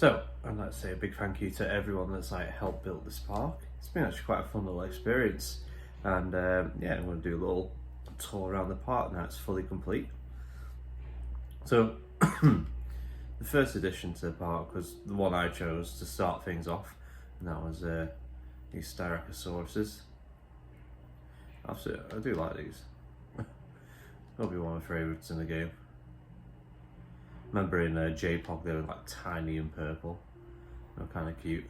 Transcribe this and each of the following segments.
So I'd like to say a big thank you to everyone that's like helped build this park. It's been actually quite a fun little experience, and yeah, I'm going to do a little tour around the park now it's fully complete. So the first addition to the park was the one I chose to start things off, and that was these Styracosauruses. Absolutely, I do like these. They'll be one of my favourites in the game. Remember in JPOG they were like tiny and purple. They were kind of cute.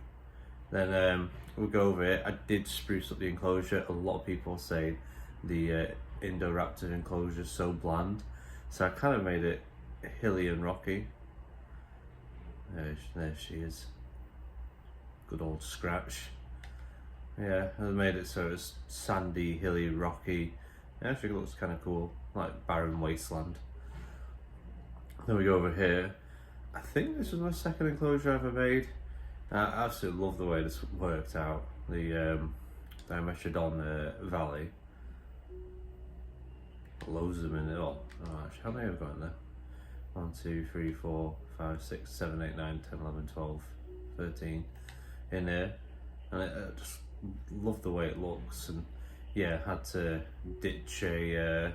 Then we'll go over it. I did spruce up the enclosure. A lot of people say the Indoraptor enclosure is so bland, so I kind of made it hilly and rocky. There she is. Good old Scratch. Yeah, I made it so it's sandy, hilly, rocky. It actually looks kind of cool, like barren wasteland. Then we go over here. I think this was my second enclosure I ever made. I absolutely love the way this worked out. The Dimetrodon Valley. Loads of them in it all. Oh, actually, how many have I got in there? 1, 2, 3, 4, 5, 6, 7, 8, 9, 10, 11, 12, 13 in there. And I just love the way it looks. And yeah, had to ditch a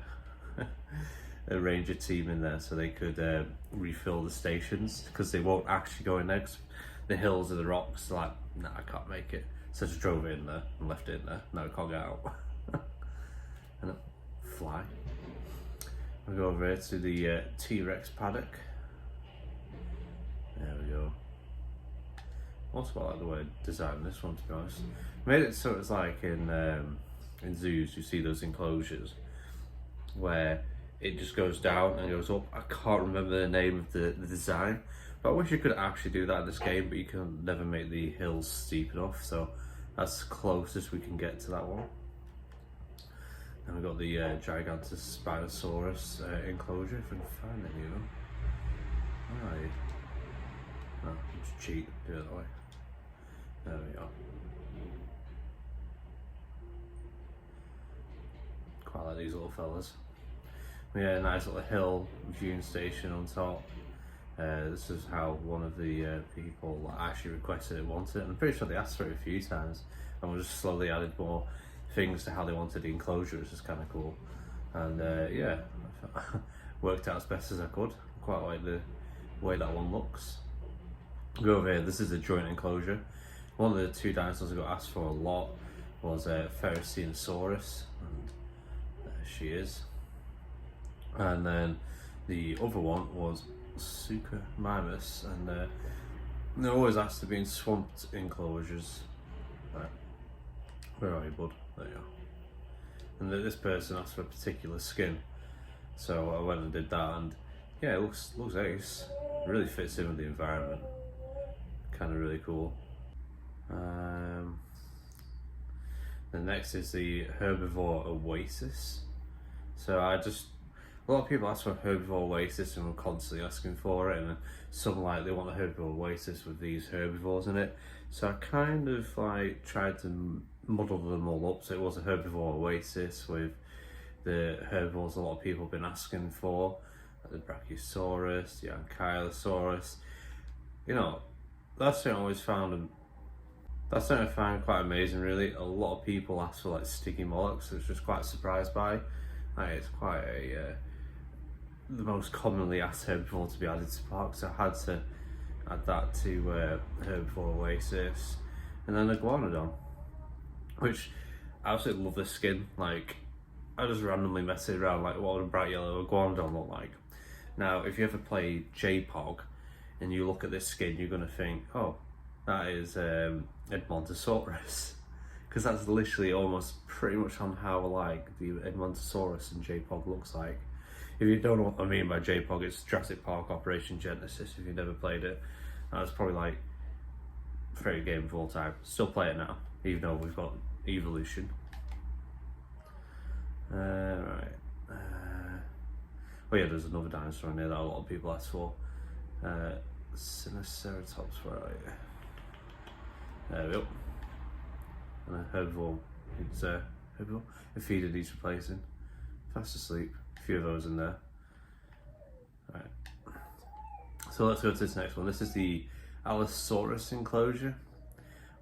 a ranger team in there so they could refill the stations, because they won't actually go in there because the hills and the rocks are like, nah, I can't make it. So I just drove it in there and left it in there. Now I can't get out. And fly. We'll go over here to the T-Rex paddock. There we go. Also quite like the way I designed this one, to be honest. Made it so it's like in zoos you see those enclosures where it just goes down and goes up. I can't remember the name of the design, but I wish you could actually do that in this game, but you can never make the hills steep enough, so that's the closest we can get to that one. And we've got the Gigantus Spinosaurus enclosure, if I can find it, you know. Alright. Oh, just cheat, do it that way. There we go. Quite like these little fellas. We had a nice little hill viewing station on top. This is how one of the people actually requested it, wanted it. I'm pretty sure they asked for it a few times, and we just slowly added more things to how they wanted the enclosure, which is kind of cool. And yeah, worked out as best as I could. Quite like the way that one looks. Go over here, this is a joint enclosure. One of the two dinosaurs I got asked for a lot was Ferrocenosaurus, and there she is. And then the other one was Suchomimus, and they're always asked to be in swamped enclosures. Right. Where are you, bud? There you are. And this person asked for a particular skin, so I went and did that, and yeah, it looks ace. It really fits in with the environment. Kind of really cool. The next is the Herbivore Oasis. So a lot of people ask for Herbivore Oasis, and we're constantly asking for it, and some like they want a Herbivore Oasis with these herbivores in it. So I kind of like tried to muddle them all up. So it was a Herbivore Oasis with the herbivores a lot of people have been asking for, like the Brachiosaurus, the Ankylosaurus. You know, that's something I always found, that's something I find quite amazing really. A lot of people ask for like sticky mollusks, which I was quite surprised by. Like, it's quite the most commonly asked herbivore to be added to parks, so I had to add that to Herbivore Oasis. And then Iguanodon, which I absolutely love this skin. Like, I just randomly messed it around, like what would a bright yellow Iguanodon look like? Now, if you ever play JPOG and you look at this skin, you're gonna think, oh, that is Edmontosaurus. Because that's literally almost pretty much on how like the Edmontosaurus in JPOG looks like. If you don't know what I mean by JPOG, it's Jurassic Park Operation Genesis. If you've never played it, that's probably like favorite game of all time. Still play it now, even though we've got Evolution. Right. Oh yeah, there's another dinosaur in there that a lot of people ask for. Sinoceratops, where are you? There we go. And a herbivore. It's herbivore. A feeder needs replacing. Fast asleep. A few of those in there. Right. So let's go to this next one. This is the Allosaurus enclosure.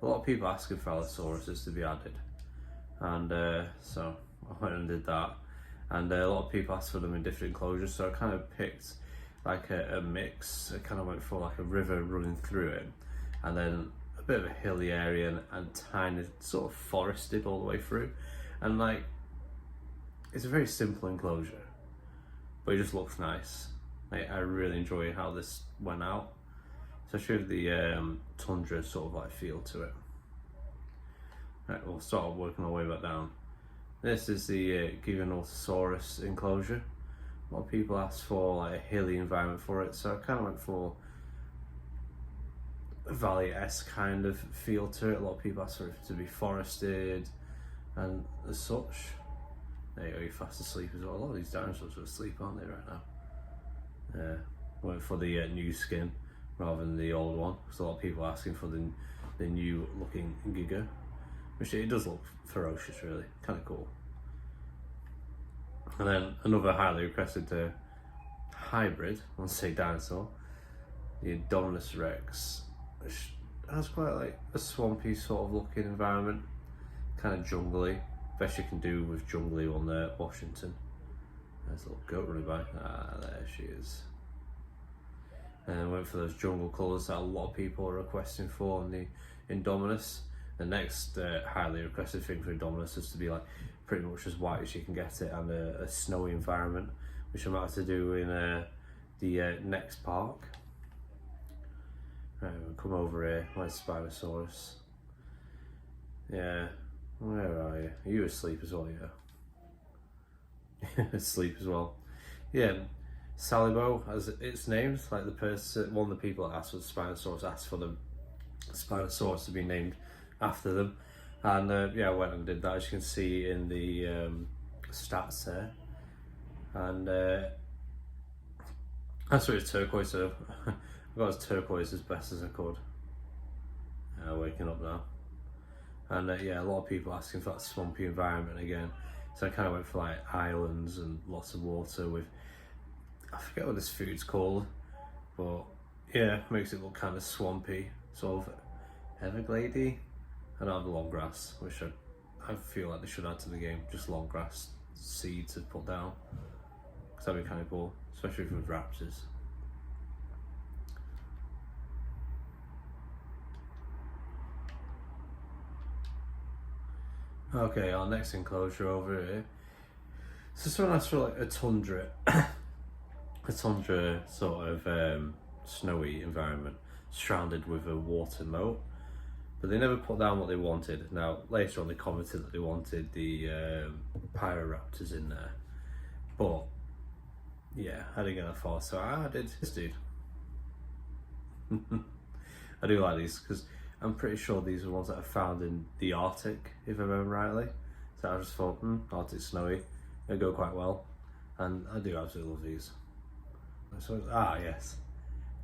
A lot of people asking for Allosauruses to be added, and so I went and did that. And a lot of people asked for them in different enclosures, so I kind of picked like a mix. I kind of went for like a river running through it, and then a bit of a hilly area and tiny sort of forested all the way through. And like, it's a very simple enclosure, but it just looks nice. Like, I really enjoy how this went out, especially with the tundra sort of like feel to it. Right, we'll start working our way back down. This is the Giganotosaurus enclosure. A lot of people asked for like a hilly environment for it, so I kind of went for a valley-esque kind of feel to it. A lot of people asked for it to be forested and as such. There you go, you're fast asleep as well. A lot of these dinosaurs are asleep, aren't they, right now? Yeah, went for the new skin rather than the old one, because a lot of people are asking for the new looking Giga. Which it does look ferocious, really, kind of cool. And then another highly requested hybrid, let's say dinosaur, the Indominus Rex, which has quite like a swampy sort of looking environment, kind of jungly, best you can do with jungly on Washington. There's a little goat running by. Ah, there she is. And then went for those jungle colours that a lot of people are requesting for on the Indominus. The next highly requested thing for Indominus is to be like pretty much as white as you can get it, and a snowy environment, which I'm about to do in the next park. Right, we'll come over here. Where's Spinosaurus? Yeah, where are you? Are you asleep as well? Yeah, asleep as well. Yeah, Salibo, as it's named, like the person, one of the people that asked for the Spinosaurus asked for the Spinosaurus to be named after them, and yeah, I went and did that, as you can see in the stats there. And that's what it's turquoise, so I got as turquoise as best as I could. Waking up now, and yeah, a lot of people asking for that swampy environment again, so I kind of went for like islands and lots of water with, I forget what this food's called, but yeah, makes it look kind of swampy, sort of Everglades. I don't have the long grass, which I feel like they should add to the game, just long grass seed to put down, because that'd be kind of cool, especially with raptors. Okay, our next enclosure over here. So someone asked for like a tundra, a tundra sort of snowy environment, surrounded with a water moat. But they never put down what they wanted. Now, later on they commented that they wanted the Pyroraptors in there. But, yeah, I didn't get that far, so I did this dude. I do like these, because I'm pretty sure these are ones that I found in the Arctic, if I remember rightly. So I just thought, Arctic snowy, it'll go quite well. And I do absolutely love these. So, yes.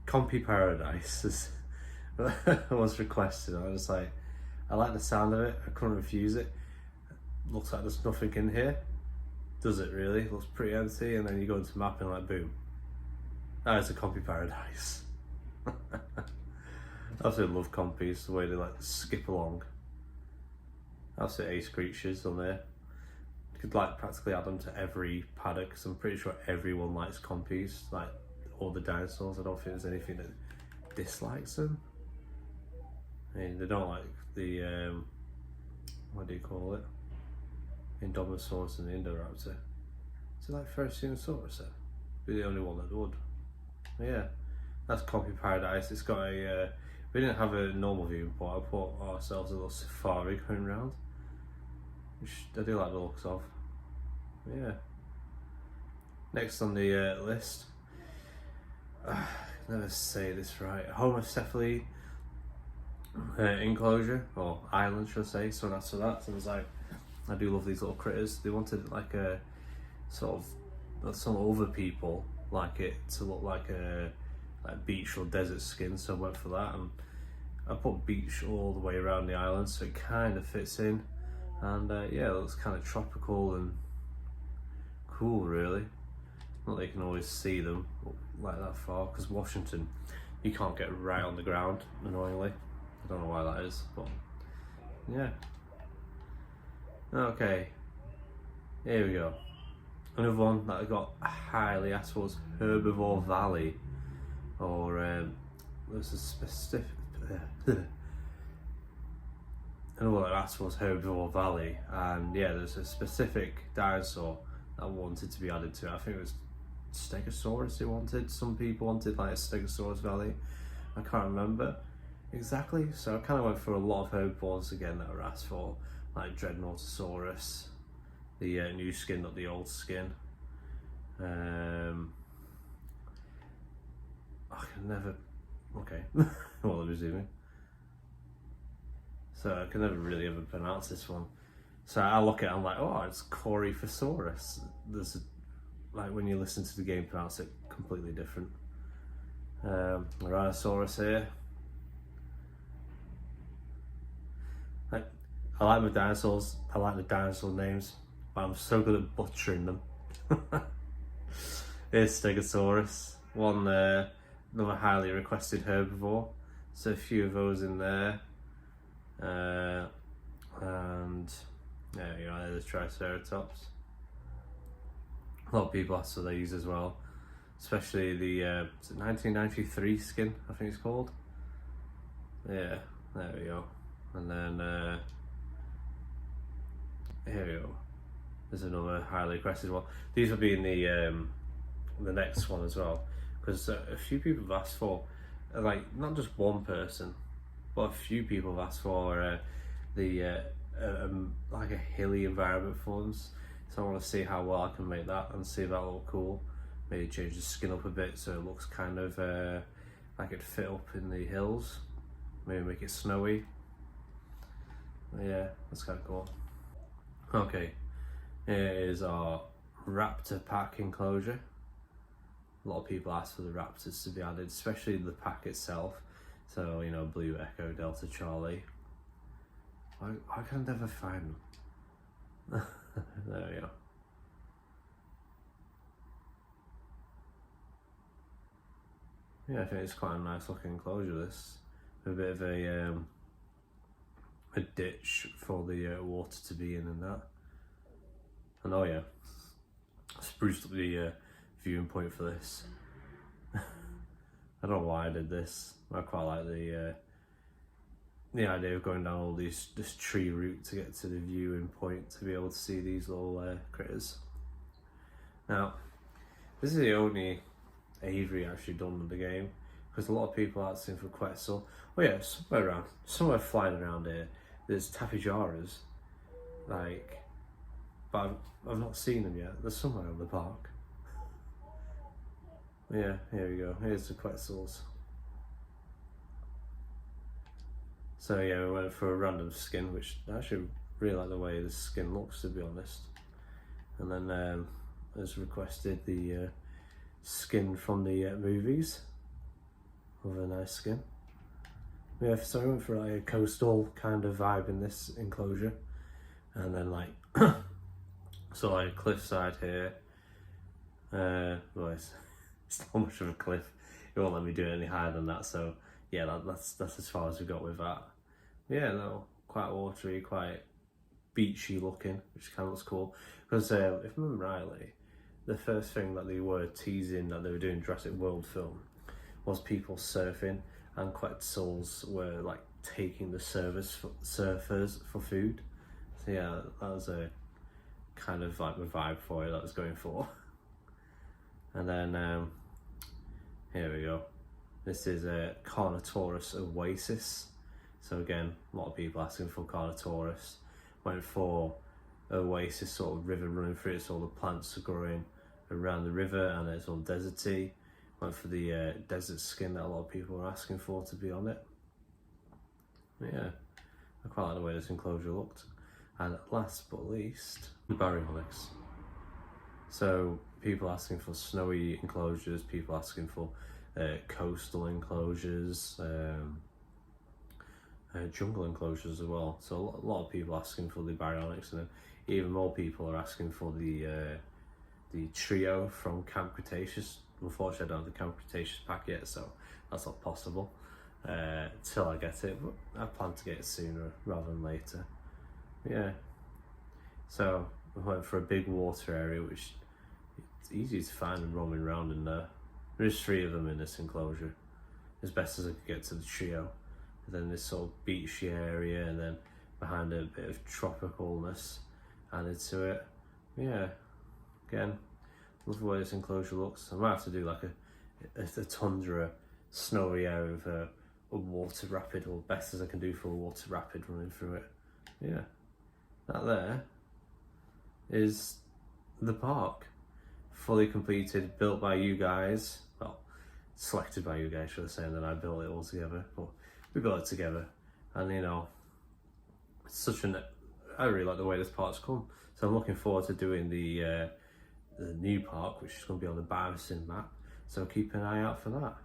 Compy Paradise is was requested. I was like, I like the sound of it, I couldn't refuse it. Looks like there's nothing in here. Does it really? Looks pretty empty, and then you go into map and like boom. That is a Compy Paradise. I absolutely love compies, the way they like skip along. Absolute ace creatures on there. You could like practically add them to every paddock, because I'm pretty sure everyone likes compies, like all the dinosaurs. I don't think there's anything that dislikes them. I mean, they don't like the, what do you call it? Indominus and the Indoraptor. Is it like Ferrocinosaurus then? Be the only one that would. But yeah, that's Compy Paradise. It's got a, we didn't have a normal view, but I put ourselves a little safari going round, which I do like the looks of. But yeah. Next on the list, never say this right, Homocephaly enclosure, or island should I say, so that's for that. So I was like, I do love these little critters. They wanted like a sort of, some other people like it to look like a beach or desert skin, so I went for that, and I put beach all the way around the island so it kind of fits in, and yeah, it looks kind of tropical and cool really. Not that you can always see them like that far, because Washington you can't get right on the ground, annoyingly. I don't know why that is, but yeah. Okay, here we go. Another one that I got highly asked for was Herbivore Valley, or there's a specific. Another one that I asked for was Herbivore Valley, and yeah, there's a specific dinosaur that wanted to be added to it. I think it was Stegosaurus. It wanted. Some people wanted like a Stegosaurus Valley. I can't remember exactly. So I kind of went for a lot of herbivores again that were asked for, like Dreadnoughtosaurus, the new skin, not the old skin. I can never. Okay, well, I'm resuming. So I can never really ever pronounce this one. So I look at it, I'm like, oh, it's Coryphosaurus. There's like when you listen to the game, pronounce it completely different. Rhinoceros here. I like my dinosaurs. I like the dinosaur names, but I'm so good at butchering them. Here's Stegosaurus, another highly requested herbivore. So a few of those in there, and yeah, you know, there's Triceratops. A lot of people ask for these as well, especially the 1993 skin, I think it's called. Yeah, there we go. And then here we go. There's another highly requested one. These will be in the next one as well, because a few people have asked for, like, not just one person, but a few people have asked for like a hilly environment for them. So I want to see how well I can make that and see if that look cool. Maybe change the skin up a bit so it looks kind of like it fit up in the hills. Maybe make it snowy. Yeah, that's kind of cool. Okay, here is our raptor pack enclosure. A lot of people ask for the raptors to be added, especially the pack itself. So, you know, Blue Echo, Delta Charlie. Why can I never find them? There we go. Yeah, I think it's quite a nice looking enclosure, this. A bit of a ditch for the water to be in and that. And oh yeah, spruced up the viewing point for this. I don't know why I did this. I quite like the idea of going down all this tree route to get to the viewing point to be able to see these little critters. Now, this is the only aviary actually done in the game, because a lot of people are asking for Quetzal. Oh yeah, somewhere flying around here, there's Tapijaras, like, but I've not seen them yet. They're somewhere in the park. Yeah, here we go. Here's the Quetzals. So yeah, we went for a random skin, which I actually really like the way the skin looks, to be honest. And then has requested the skin from the movies, with a nice skin. Yeah, so I went for like a coastal kind of vibe in this enclosure, and then like so like a cliffside here. Well, it's not much of a cliff. It won't let me do any higher than that. So yeah, that's as far as we got with that. Yeah, no, quite watery, quite beachy looking, which kind of looks cool. Because if I remember rightly, the first thing that they were teasing that they were doing Jurassic World film was people surfing, and Quetzals were like taking the surfers for food. So yeah, that was a kind of like the vibe for it that I was going for. And then here we go. This is a Carnotaurus Oasis. So again, a lot of people asking for Carnotaurus. Went for Oasis, sort of river running through it, so all the plants are growing around the river and it's all deserty. Went for the desert skin that a lot of people were asking for to be on it. Yeah, I quite like the way this enclosure looked. And last but least, Baryonyx. So people asking for snowy enclosures, people asking for coastal enclosures, jungle enclosures as well. So a lot of people asking for the Baryonyx, and then even more people are asking for the trio from Camp Cretaceous. Unfortunately, I don't have the Camp Cretaceous pack yet, so that's not possible till I get it, but I plan to get it sooner rather than later. Yeah, so we went for a big water area, which it's easy to find and roaming around in there. There's 3 of them in this enclosure, as best as I could get to the trio. And then this sort of beachy area, and then behind a bit of tropicalness added to it. Yeah, again, love the way this enclosure looks. I might have to do like a tundra, snowy area with a water rapid, or best as I can do for a water rapid running through it. Yeah, that there is the park, fully completed, built by you guys. Well, selected by you guys, should I say, and then I built it all together. But we built it together, and you know, it's such I really like the way this park's come. So I'm looking forward to doing the new park, which is going to be on the Biosim map. So keep an eye out for that.